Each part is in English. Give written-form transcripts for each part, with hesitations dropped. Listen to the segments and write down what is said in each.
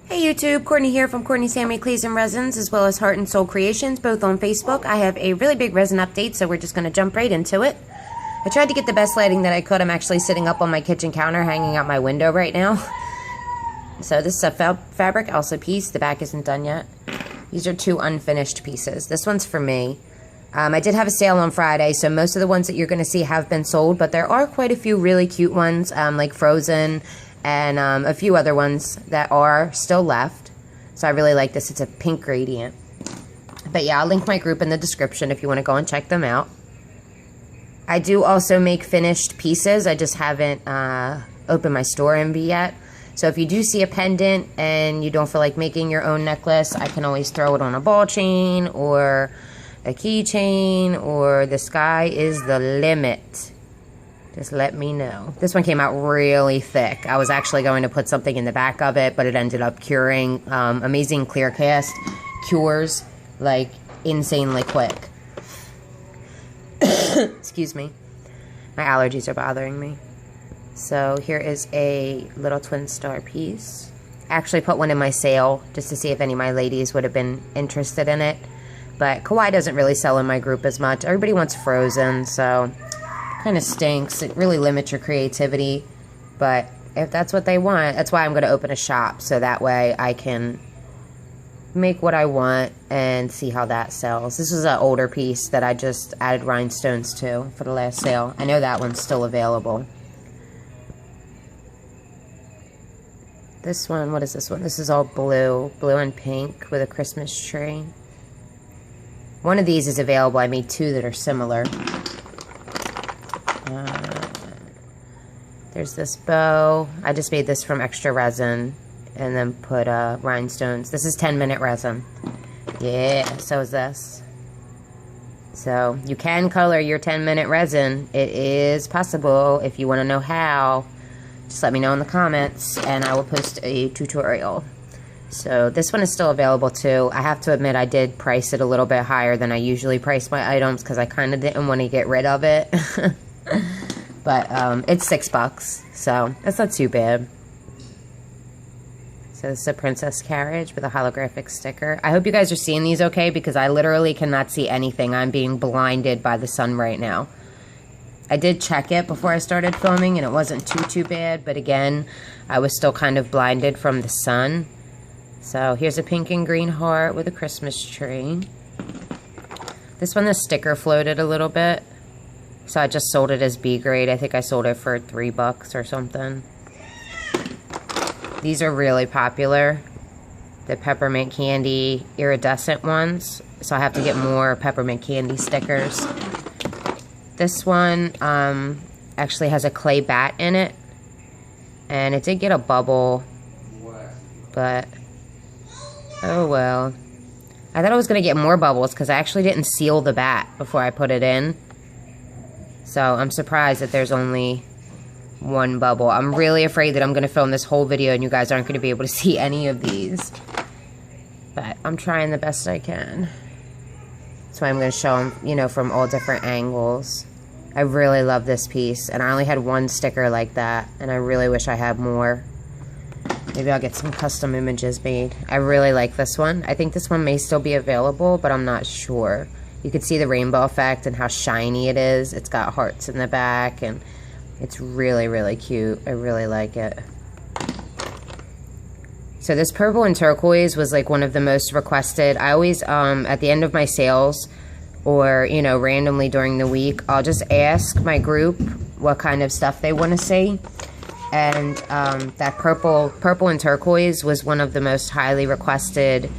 Hey YouTube, Courtney here from Courtney's Handmade Clays and Resins, as well as Heart and Soul Creations, both on Facebook. I have a really big resin update, so we're just going to jump right into it. I tried to get the best lighting that I could. I'm actually sitting up on my kitchen counter, hanging out my window right now. So this is a fabric Elsa piece. The back isn't done yet. These are two unfinished pieces. This one's for me. I did have a sale on Friday, so most of the ones that you're going to see have been sold, but there are quite a few really cute ones, like Frozen, and a few other ones that are still left. So I really like this. It's a pink gradient. But yeah, I'll link my group in the description if you want to go and check them out. I do also make finished pieces. I just haven't opened my store envy yet. So if you do see a pendant and you don't feel like making your own necklace, I can always throw it on a ball chain or a keychain, or the sky is the limit. Just let me know. This one came out really thick. I was actually going to put something in the back of it, but it ended up curing. Amazing Clear Cast cures like insanely quick. Excuse me. My allergies are bothering me. So here is a little twin star piece. I actually put one in my sale just to see if any of my ladies would have been interested in it. But Kawaii doesn't really sell in my group as much. Everybody wants Frozen, so kind of stinks. It really limits your creativity, but if that's what they want, that's why I'm going to open a shop, so that way I can make what I want and see how that sells. This is an older piece that I just added rhinestones to for the last sale. I know that one's still available. This one, what is this one? This is all blue and pink with a Christmas tree. One of these is available. I made two that are similar. There's this bow. I just made this from extra resin and then put rhinestones. This is 10-minute resin. Yeah, so is this. So you can color your 10-minute resin. It is possible. If you want to know how, just let me know in the comments and I will post a tutorial. So this one is still available too. I have to admit I did price it a little bit higher than I usually price my items because I kind of didn't want to get rid of it. But it's $6, so that's not too bad. So this is a princess carriage with a holographic sticker. I hope you guys are seeing these okay, because I literally cannot see anything. I'm being blinded by the sun right now. I did check it before I started filming and it wasn't too bad, but again, I was still kind of blinded from the sun. So here's a pink and green heart with a Christmas tree. This one, the sticker floated a little bit. So I just sold it as B grade. I think I sold it for $3 or something. These are really popular. The peppermint candy iridescent ones. So I have to get more peppermint candy stickers. This one actually has a clay bat in it. And it did get a bubble. But oh well. I thought I was going to get more bubbles because I actually didn't seal the bat before I put it in. So I'm surprised that there's only one bubble. I'm really afraid that I'm going to film this whole video and you guys aren't going to be able to see any of these. But I'm trying the best I can. That's why I'm going to show them, you know, from all different angles. I really love this piece. And I only had one sticker like that. And I really wish I had more. Maybe I'll get some custom images made. I really like this one. I think this one may still be available, but I'm not sure. You can see the rainbow effect and how shiny it is. It's got hearts in the back, and it's really cute. I really like it. So this purple and turquoise was like one of the most requested. I always, at the end of my sales, or, you know, randomly during the week, I'll just ask my group what kind of stuff they want to see. And that purple and turquoise was one of the most highly requested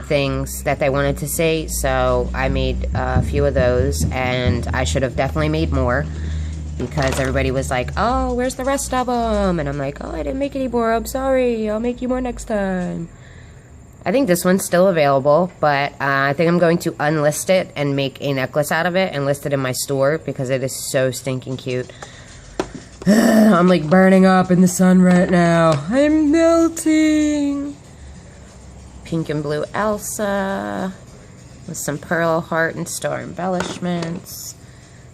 things that they wanted to see. So I made a few of those, and I should have definitely made more because everybody was like, oh, where's the rest of them? And I'm like, oh, I didn't make any more. I'm sorry. I'll make you more next time. I think this one's still available, but I think I'm going to unlist it and make a necklace out of it and list it in my store because it is so stinking cute. I'm like burning up in the sun right now. I'm melting. Pink and blue Elsa with some pearl heart and star embellishments.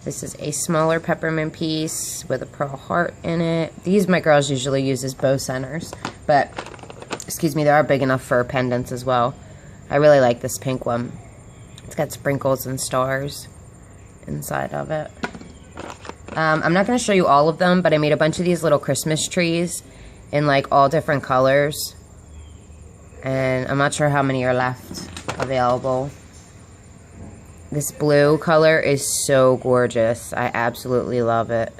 This is a smaller peppermint piece with a pearl heart in it. These my girls usually use as bow centers, but excuse me, they are big enough for pendants as well. I really like this pink one. It's got sprinkles and stars inside of it. I'm not going to show you all of them, but I made a bunch of these little Christmas trees in like all different colors. And I'm not sure how many are left available. This blue color is so gorgeous. I absolutely love it.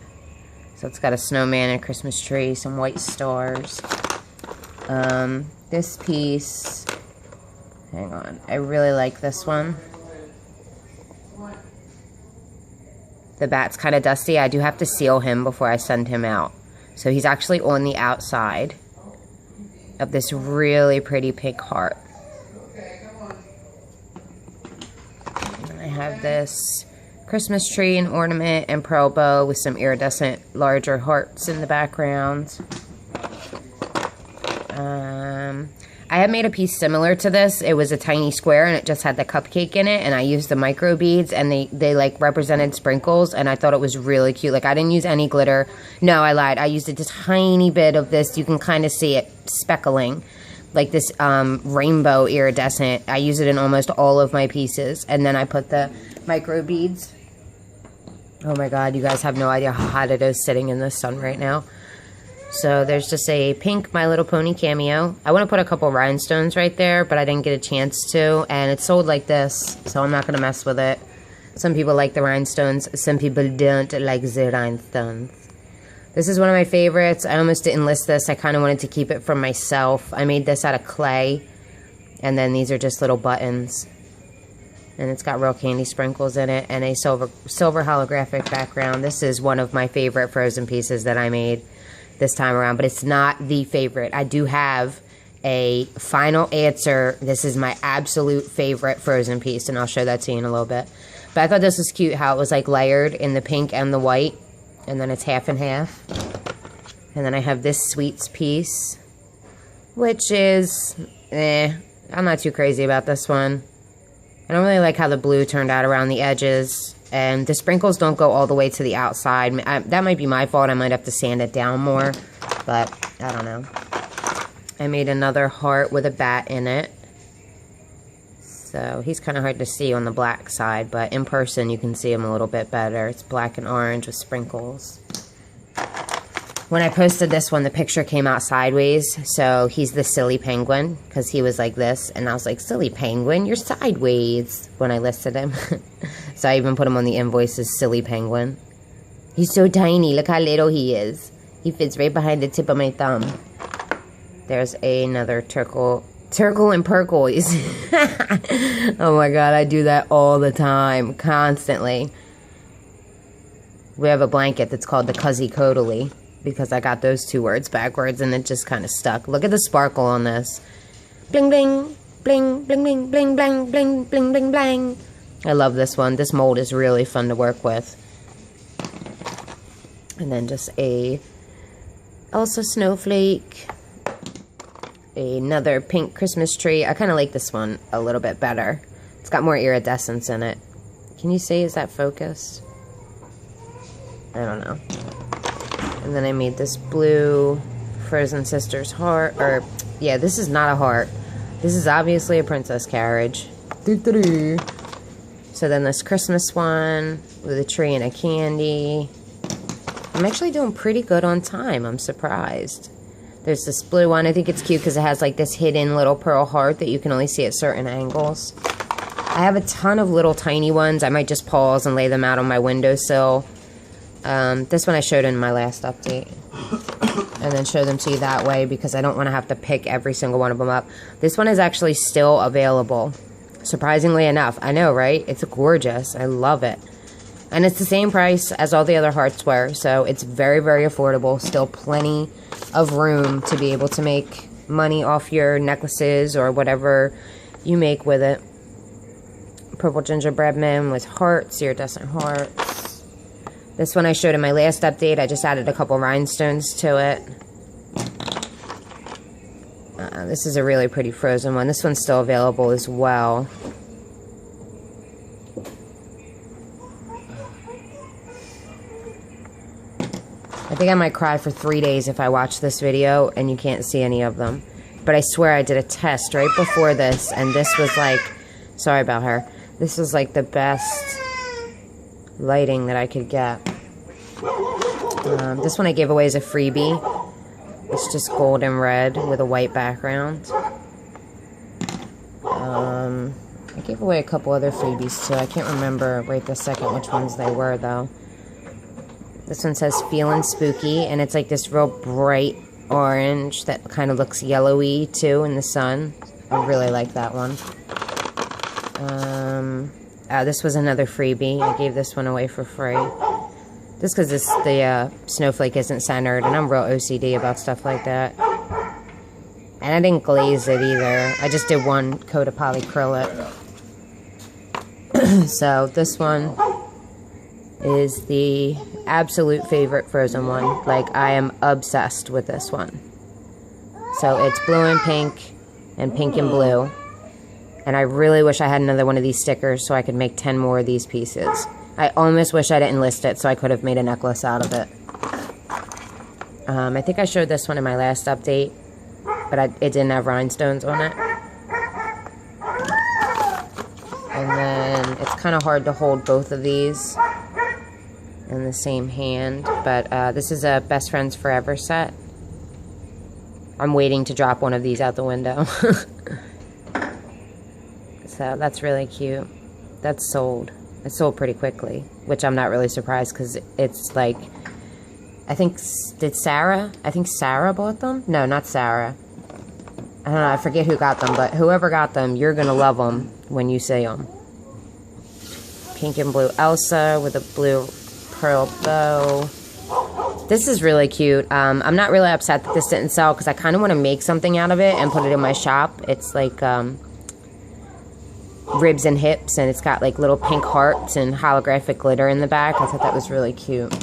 So it's got a snowman and a Christmas tree, some white stars. This piece, hang on, I really like this one. The bat's kind of dusty. I do have to seal him before I send him out. So he's actually on the outside of this really pretty pink heart. And I have this Christmas tree and ornament and pearl bow with some iridescent larger hearts in the background. I had made a piece similar to this. It was a tiny square and it just had the cupcake in it, and I used the micro beads, and they like represented sprinkles, and I thought it was really cute. Like, I didn't use any glitter. No, I lied. I used a tiny bit of this. You can kind of see it speckling, like this rainbow iridescent. I use it in almost all of my pieces, and then I put the micro beads. Oh my god, you guys have no idea how hot it is sitting in the sun right now. So there's just a pink My Little Pony cameo. I want to put a couple rhinestones right there, but I didn't get a chance to. And it's sold like this, so I'm not going to mess with it. Some people like the rhinestones. Some people don't like the rhinestones. This is one of my favorites. I almost didn't list this. I kind of wanted to keep it for myself. I made this out of clay. And then these are just little buttons. And it's got real candy sprinkles in it. And a silver holographic background. This is one of my favorite Frozen pieces that I made this time around, but it's not the favorite. I do have a final answer. This is my absolute favorite Frozen piece, and I'll show that to you in a little bit. But I thought this was cute how it was like layered in the pink and the white, and then it's half and half. And then I have this sweets piece, which is, I'm not too crazy about this one. I don't really like how the blue turned out around the edges. And the sprinkles don't go all the way to the outside. That might be my fault. I might have to sand it down more. But, I don't know. I made another heart with a bat in it. So, he's kind of hard to see on the black side. But in person, you can see him a little bit better. It's black and orange with sprinkles. When I posted this one, the picture came out sideways. So, he's the silly penguin. Because he was like this. And I was like, silly penguin, you're sideways. When I listed him. So I even put him on the invoice as Silly Penguin. He's so tiny. Look how little he is. He fits right behind the tip of my thumb. There's another turtle and turquoise. Oh my god, I do that all the time. Constantly. We have a blanket that's called the Cuzzy Codally. Because I got those two words backwards and it just kind of stuck. Look at the sparkle on this. Bling bling. Bling bling bling bling bling bling bling bling bling. I love this one. This mold is really fun to work with. And then just a Elsa snowflake. Another pink Christmas tree. I kind of like this one a little bit better. It's got more iridescence in it. Can you see? Is that focused? I don't know. And then I made this blue Frozen Sisters heart. Or, yeah, this is not a heart. This is obviously a princess carriage. Doo-doo-doo. So then this Christmas one with a tree and a candy. I'm actually doing pretty good on time. I'm surprised. There's this blue one. I think it's cute because it has like this hidden little pearl heart that you can only see at certain angles. I have a ton of little tiny ones. I might just pause and lay them out on my windowsill. This one I showed in my last update. And then show them to you that way because I don't want to have to pick every single one of them up. This one is actually still available. Surprisingly enough. I know, right? It's gorgeous. I love it. And it's the same price as all the other hearts were. So it's very, very affordable. Still plenty of room to be able to make money off your necklaces or whatever you make with it. Purple gingerbread man with hearts, iridescent hearts. This one I showed in my last update. I just added a couple rhinestones to it. This is a really pretty Frozen one. This one's still available as well. I think I might cry for 3 days if I watch this video and you can't see any of them. but I swear I did a test right before this, and this was like, sorry about her, this was like the best lighting that I could get. This one I gave away as a freebie. It's just gold and red with a white background. I gave away a couple other freebies too. I can't remember right this second which ones they were though. This one says Feeling Spooky, and it's like this real bright orange that kind of looks yellowy too in the sun. I really like that one. This was another freebie. I gave this one away for free. Just because the snowflake isn't centered, and I'm real OCD about stuff like that. And I didn't glaze it either. I just did one coat of polyacrylic. So this one is the absolute favorite Frozen one. Like, I am obsessed with this one. So it's blue and pink and blue. And I really wish I had another one of these stickers so I could make 10 more of these pieces. I almost wish I didn't list it so I could have made a necklace out of it. I think I showed this one in my last update, but it didn't have rhinestones on it. And then it's kind of hard to hold both of these in the same hand, but this is a Best Friends Forever set. I'm waiting to drop one of these out the window. So that's really cute. That's sold. It sold pretty quickly, which I'm not really surprised because it's like, I think Sarah bought them? No, not Sarah. I don't know, I forget who got them, but whoever got them, you're going to love them when you see them. Pink and blue Elsa with a blue pearl bow. This is really cute. I'm not really upset that this didn't sell because I kind of want to make something out of it and put it in my shop. It's like ribs and hips, and it's got like little pink hearts and holographic glitter in the back. I thought that was really cute.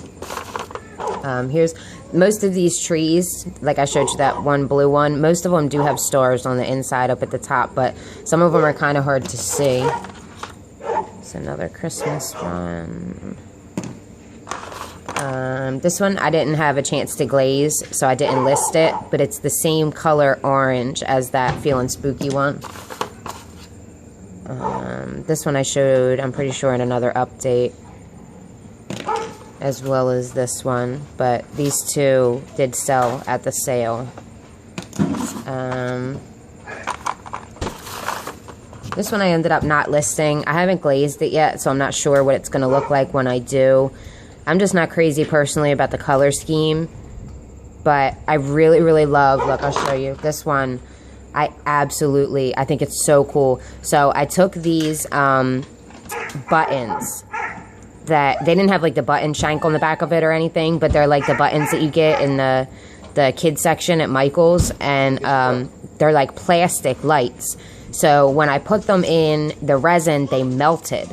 Here's most of these trees, like I showed you that one blue one, most of them do have stars on the inside up at the top, but some of them are kind of hard to see. It's another Christmas one. This one I didn't have a chance to glaze, so I didn't list it, but it's the same color orange as that Feeling Spooky one. This one I showed, I'm pretty sure, in another update, as well as this one, but these two did sell at the sale. This one I ended up not listing. I haven't glazed it yet, so I'm not sure what it's going to look like when I do. I'm just not crazy personally about the color scheme, but I really, really love, look, I'll show you, this one. I think it's so cool. So I took these buttons that, they didn't have like the button shank on the back of it or anything, but they're like the buttons that you get in the kids section at Michael's, and they're like plastic lights. So when I put them in the resin, they melted.